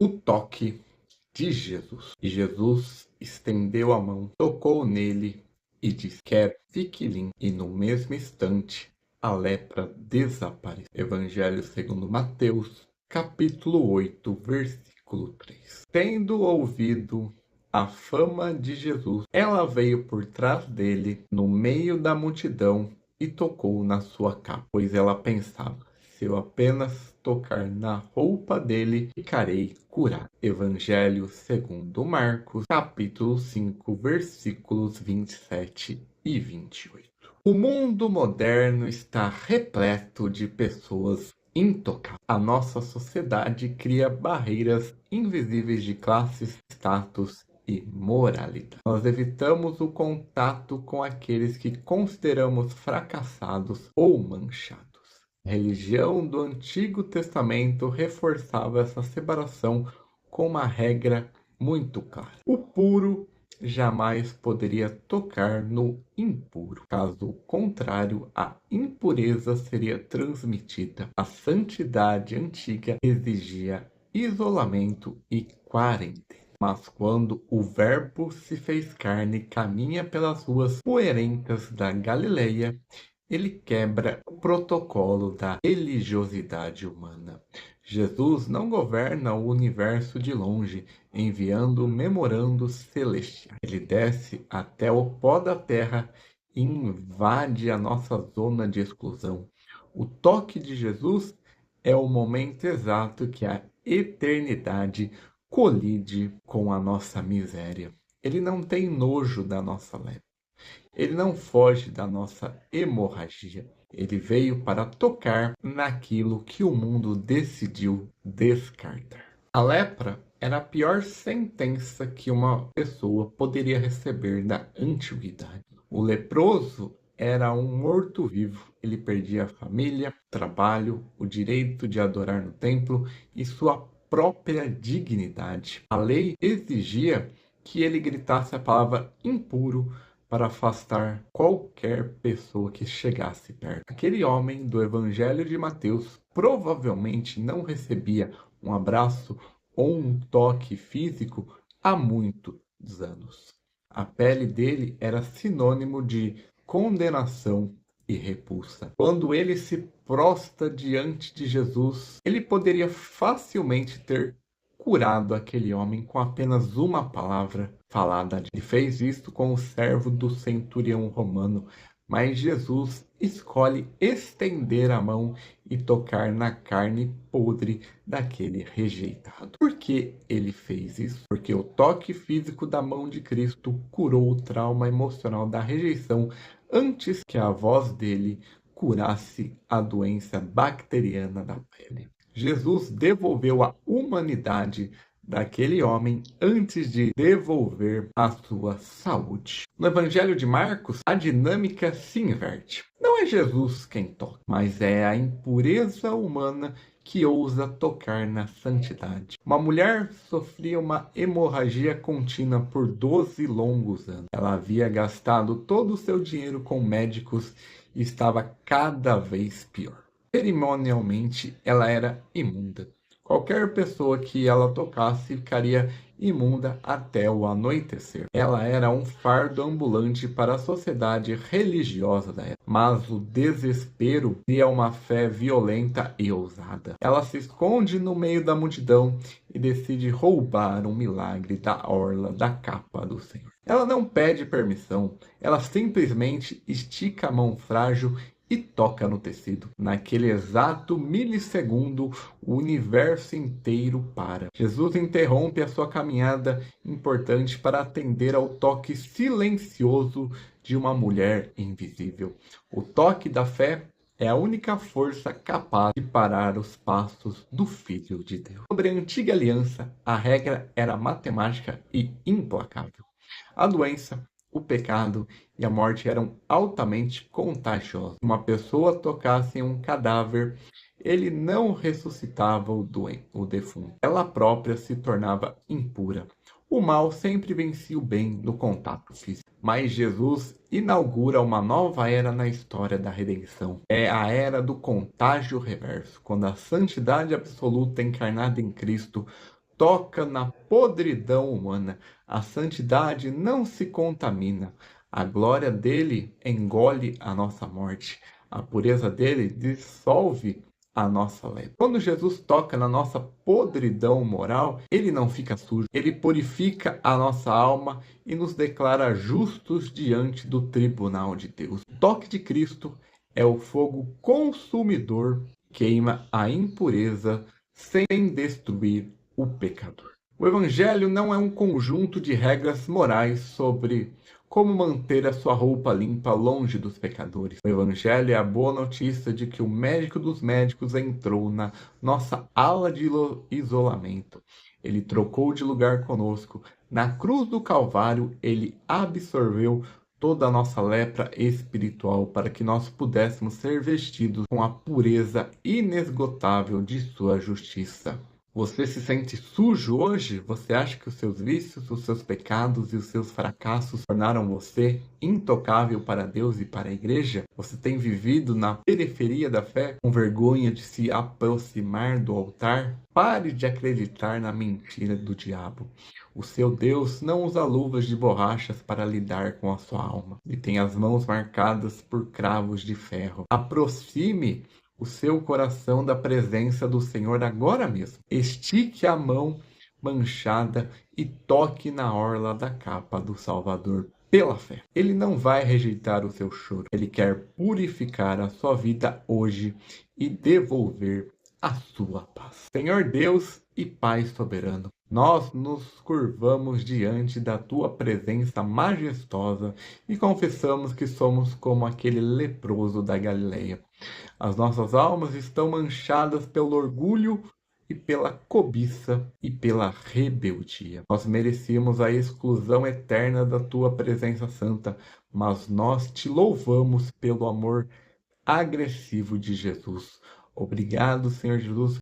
O toque de Jesus. E Jesus estendeu a mão, tocou nele e disse: quero, fique limpo. E no mesmo instante a lepra desapareceu. Evangelho segundo Mateus, capítulo 8, versículo 3. Tendo ouvido a fama de Jesus, ela veio por trás dele, no meio da multidão, e tocou na sua capa, pois ela pensava: se eu apenas tocar na roupa dele, ficarei curado. Evangelho segundo Marcos, capítulo 5, versículos 27 e 28. O mundo moderno está repleto de pessoas intocáveis. A nossa sociedade cria barreiras invisíveis de classes, status e moralidade. Nós evitamos o contato com aqueles que consideramos fracassados ou manchados. A religião do Antigo Testamento reforçava essa separação com uma regra muito clara: o puro jamais poderia tocar no impuro. Caso contrário, a impureza seria transmitida. A santidade antiga exigia isolamento e quarentena. Mas quando o Verbo se fez carne e caminha pelas ruas poerentas da Galileia, ele quebra o protocolo da religiosidade humana. Jesus não governa o universo de longe, enviando memorandos celestiais. Ele desce até o pó da terra e invade a nossa zona de exclusão. O toque de Jesus é o momento exato que a eternidade colide com a nossa miséria. Ele não tem nojo da nossa lepra. Ele não foge da nossa hemorragia. Ele veio para tocar naquilo que o mundo decidiu descartar. A lepra era a pior sentença que uma pessoa poderia receber na antiguidade. O leproso era um morto-vivo. Ele perdia a família, trabalho, o direito de adorar no templo e sua própria dignidade. A lei exigia que ele gritasse a palavra impuro para afastar qualquer pessoa que chegasse perto. Aquele homem do Evangelho de Mateus provavelmente não recebia um abraço ou um toque físico há muitos anos. A pele dele era sinônimo de condenação e repulsa. Quando ele se prostra diante de Jesus, ele poderia facilmente ter curado aquele homem com apenas uma palavra falada. Ele fez isto com o servo do centurião romano, mas Jesus escolhe estender a mão e tocar na carne podre daquele rejeitado. Por que ele fez isso? Porque o toque físico da mão de Cristo curou o trauma emocional da rejeição antes que a voz dele curasse a doença bacteriana da pele. Jesus devolveu a humanidade daquele homem antes de devolver a sua saúde. No Evangelho de Marcos, a dinâmica se inverte. Não é Jesus quem toca, mas é a impureza humana que ousa tocar na santidade. Uma mulher sofria uma hemorragia contínua por 12 longos anos. Ela havia gastado todo o seu dinheiro com médicos e estava cada vez pior. Cerimonialmente, ela era imunda. Qualquer pessoa que ela tocasse ficaria imunda até o anoitecer. Ela era um fardo ambulante para a sociedade religiosa da época. Mas o desespero cria uma fé violenta e ousada. Ela se esconde no meio da multidão e decide roubar um milagre da orla da capa do Senhor. Ela não pede permissão, ela simplesmente estica a mão frágil e toca no tecido. Naquele exato milissegundo, o universo inteiro para. Jesus interrompe a sua caminhada importante para atender ao toque silencioso de uma mulher invisível. O toque da fé é a única força capaz de parar os passos do Filho de Deus. Sobre a antiga aliança, a regra era matemática e implacável. A doença, o pecado e a morte eram altamente contagiosos. Se uma pessoa tocasse em um cadáver, ele não ressuscitava o defunto. Ela própria se tornava impura. O mal sempre vencia o bem no contato físico. Mas Jesus inaugura uma nova era na história da redenção. É a era do contágio reverso, quando a santidade absoluta encarnada em Cristo toca na podridão humana. A santidade não se contamina. A glória dele engole a nossa morte. A pureza dele dissolve a nossa lepra. Quando Jesus toca na nossa podridão moral, ele não fica sujo. Ele purifica a nossa alma e nos declara justos diante do tribunal de Deus. O toque de Cristo é o fogo consumidor que queima a impureza sem destruir o pecador. O Evangelho não é um conjunto de regras morais sobre como manter a sua roupa limpa longe dos pecadores. O Evangelho é a boa notícia de que o médico dos médicos entrou na nossa ala de isolamento. Ele trocou de lugar conosco. Na cruz do Calvário, ele absorveu toda a nossa lepra espiritual para que nós pudéssemos ser vestidos com a pureza inesgotável de sua justiça. Você se sente sujo hoje? Você acha que os seus vícios, os seus pecados e os seus fracassos tornaram você intocável para Deus e para a igreja? Você tem vivido na periferia da fé com vergonha de se aproximar do altar? Pare de acreditar na mentira do diabo. O seu Deus não usa luvas de borrachas para lidar com a sua alma. Ele tem as mãos marcadas por cravos de ferro. Aproxime o seu coração da presença do Senhor agora mesmo. Estique a mão manchada e toque na orla da capa do Salvador pela fé. Ele não vai rejeitar o seu choro. Ele quer purificar a sua vida hoje e devolver a sua paz. Senhor Deus e Pai soberano, nós nos curvamos diante da tua presença majestosa e confessamos que somos como aquele leproso da Galileia. As nossas almas estão manchadas pelo orgulho e pela cobiça e pela rebeldia. Nós merecíamos a exclusão eterna da tua presença santa, mas nós te louvamos pelo amor agressivo de Jesus. Obrigado, Senhor Jesus,